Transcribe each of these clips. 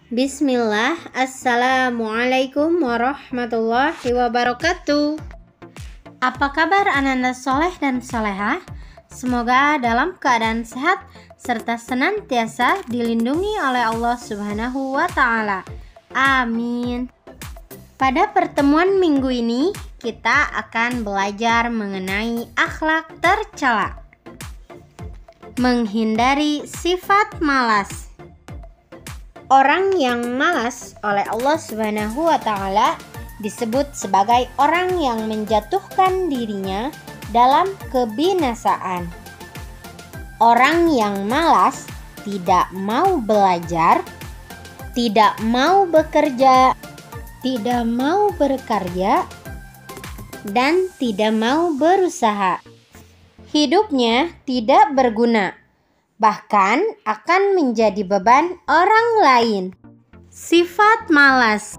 Bismillah, Assalamualaikum warahmatullahi wabarakatuh. Apa kabar anak-anak soleh dan solehah? Semoga dalam keadaan sehat serta senantiasa dilindungi oleh Allah Subhanahu wa Ta'ala. Amin. Pada pertemuan minggu ini, kita akan belajar mengenai akhlak tercela. Menghindari sifat malas. Orang yang malas oleh Allah Subhanahu wa Ta'ala disebut sebagai orang yang menjatuhkan dirinya dalam kebinasaan. Orang yang malas tidak mau belajar, tidak mau bekerja, tidak mau berkarya, dan tidak mau berusaha. Hidupnya tidak berguna, bahkan akan menjadi beban orang lain. Sifat malas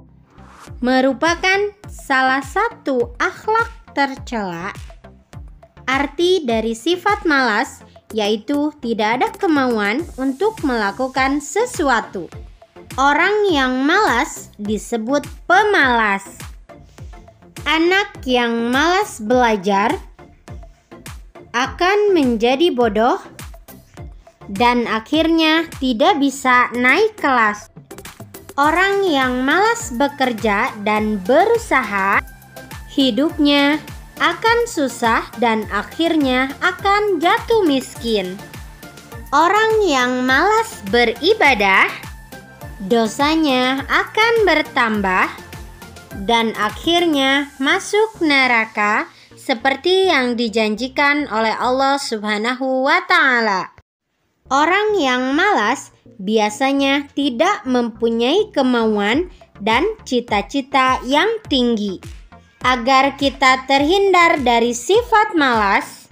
merupakan salah satu akhlak tercela. Arti dari sifat malas yaitu tidak ada kemauan untuk melakukan sesuatu. Orang yang malas disebut pemalas. Anak yang malas belajar akan menjadi bodoh dan akhirnya tidak bisa naik kelas. Orang yang malas bekerja dan berusaha, hidupnya akan susah dan akhirnya akan jatuh miskin. Orang yang malas beribadah, dosanya akan bertambah dan akhirnya masuk neraka seperti yang dijanjikan oleh Allah Subhanahu wa Ta'ala. Orang yang malas biasanya tidak mempunyai kemauan dan cita-cita yang tinggi. Agar kita terhindar dari sifat malas,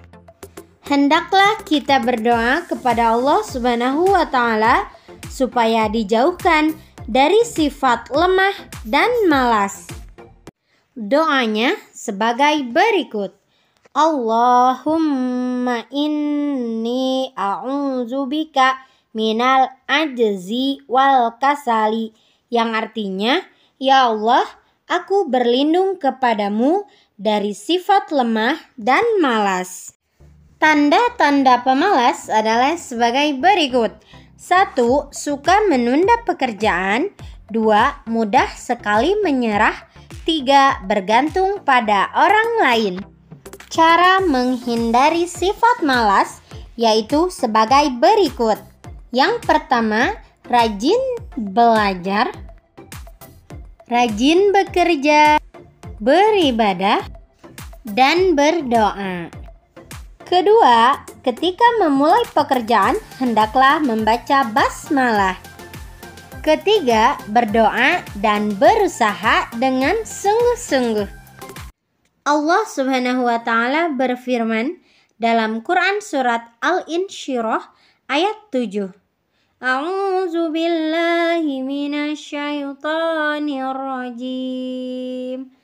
hendaklah kita berdoa kepada Allah Subhanahu wa Ta'ala supaya dijauhkan dari sifat lemah dan malas. Doanya sebagai berikut. Allahumma inni a'udzubika minal ajzi wal kasali, yang artinya, ya Allah, aku berlindung kepadamu dari sifat lemah dan malas. Tanda-tanda pemalas adalah sebagai berikut. 1. Suka menunda pekerjaan. 2. Mudah sekali menyerah. 3. Bergantung pada orang lain. Cara menghindari sifat malas yaitu sebagai berikut. Yang pertama, rajin belajar, rajin bekerja, beribadah, dan berdoa. Kedua, ketika memulai pekerjaan, hendaklah membaca basmalah. Ketiga, berdoa dan berusaha dengan sungguh-sungguh. Allah Subhanahu wa Ta'ala berfirman dalam Quran surat Al-Insyirah ayat 7. A'udzu billahi minasyaitonir rajim.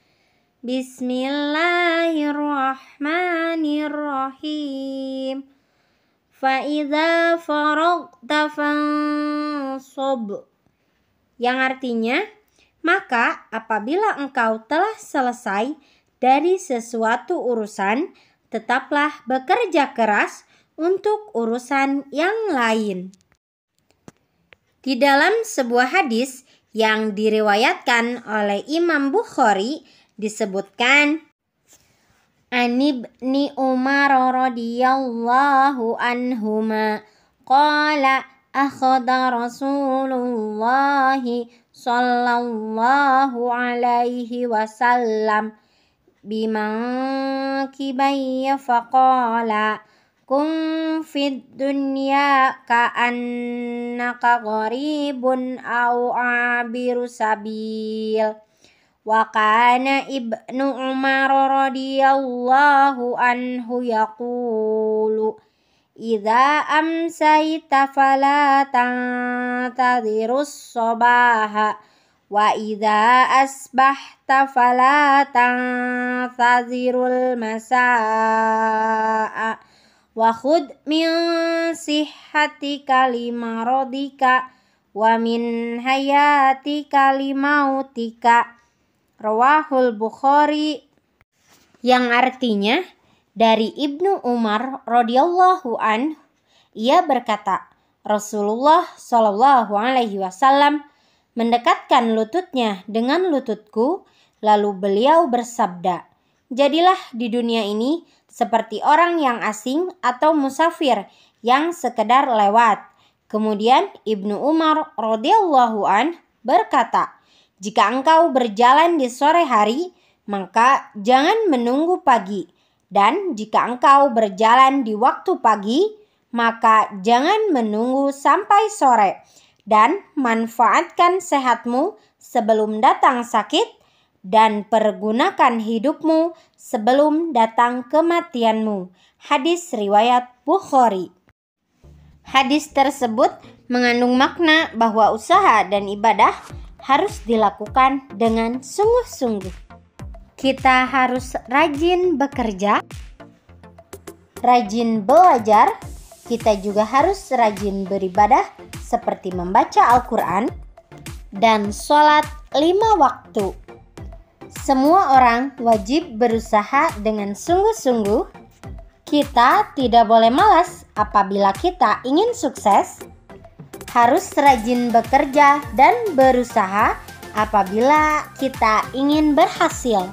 Bismillahirrahmanirrahim. Fa idza faragta fansab. Yang artinya, maka apabila engkau telah selesai dari sesuatu urusan, tetaplah bekerja keras untuk urusan yang lain. Di dalam sebuah hadis yang diriwayatkan oleh Imam Bukhari disebutkan, An Ibni Umar radhiyallahu anhuma qala akhadha Rasulullah sallallahu alaihi wasallam bimankibayya faqala kun fid dunya ka'annaka gharibun au abiru sabil. Wa kana Ibnu Umar radhiyallahu anhu yaqulu idza amsayta fala tantadhirus sabaha wa idza asbahta fala tantazirul masaa wa khudh min sihhatika limaradika wa min hayatika limautika. Rawahul Bukhari. Yang artinya dari Ibnu Umar radhiyallahu anhu, ia berkata, Rasulullah Shallallahu alaihi wasallam mendekatkan lututnya dengan lututku, lalu beliau bersabda, jadilah di dunia ini seperti orang yang asing atau musafir yang sekedar lewat. Kemudian Ibnu Umar radhiyallahu anhu berkata, jika engkau berjalan di sore hari, maka jangan menunggu pagi. Dan jika engkau berjalan di waktu pagi, maka jangan menunggu sampai sore. Dan manfaatkan sehatmu sebelum datang sakit, dan pergunakan hidupmu sebelum datang kematianmu. Hadis riwayat Bukhari. Hadis tersebut mengandung makna bahwa usaha dan ibadah harus dilakukan dengan sungguh-sungguh. Kita harus rajin bekerja, rajin belajar. Kita juga harus rajin beribadah seperti membaca Al-Quran dan sholat 5 waktu. Semua orang wajib berusaha dengan sungguh-sungguh. Kita tidak boleh malas apabila kita ingin sukses. Harus rajin bekerja dan berusaha apabila kita ingin berhasil.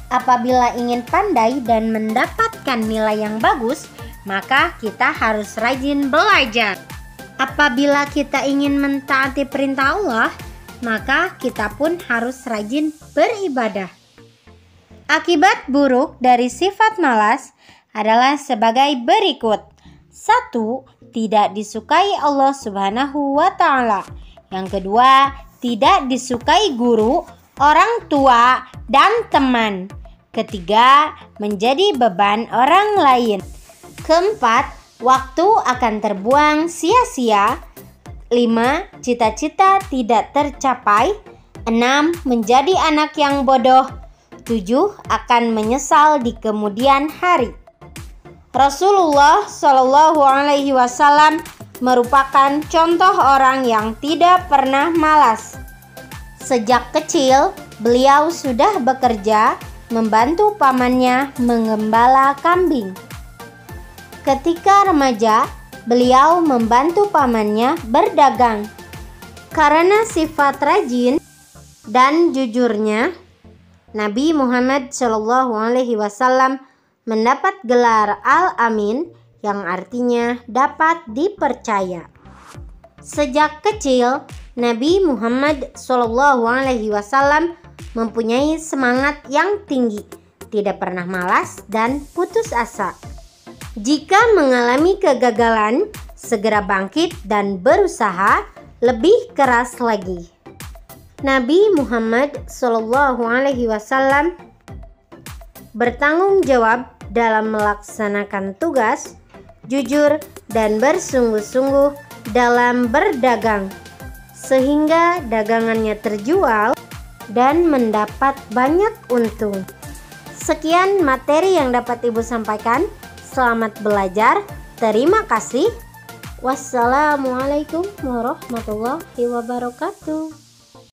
Apabila ingin pandai dan mendapatkan nilai yang bagus, maka kita harus rajin belajar. Apabila kita ingin mentaati perintah Allah, maka kita pun harus rajin beribadah. Akibat buruk dari sifat malas adalah sebagai berikut. 1. Tidak disukai Allah Subhanahu wa ta'ala. Yang kedua, tidak disukai guru, orang tua, dan teman. Ketiga, menjadi beban orang lain. Keempat, waktu akan terbuang sia-sia. 5. Cita-cita tidak tercapai. 6. Menjadi anak yang bodoh. 7. Akan menyesal di kemudian hari. Rasulullah Shallallahu alaihi wasallam merupakan contoh orang yang tidak pernah malas. Sejak kecil, beliau sudah bekerja membantu pamannya menggembala kambing. Ketika remaja, beliau membantu pamannya berdagang. Karena sifat rajin dan jujurnya, Nabi Muhammad SAW mendapat gelar Al-Amin yang artinya dapat dipercaya. Sejak kecil, Nabi Muhammad SAW mempunyai semangat yang tinggi, tidak pernah malas dan putus asa. Jika mengalami kegagalan, segera bangkit dan berusaha lebih keras lagi. Nabi Muhammad SAW bertanggung jawab dalam melaksanakan tugas, jujur dan bersungguh-sungguh dalam berdagang, sehingga dagangannya terjual dan mendapat banyak untung. Sekian materi yang dapat Ibu sampaikan. Selamat belajar. Terima kasih. Wassalamualaikum warahmatullahi wabarakatuh.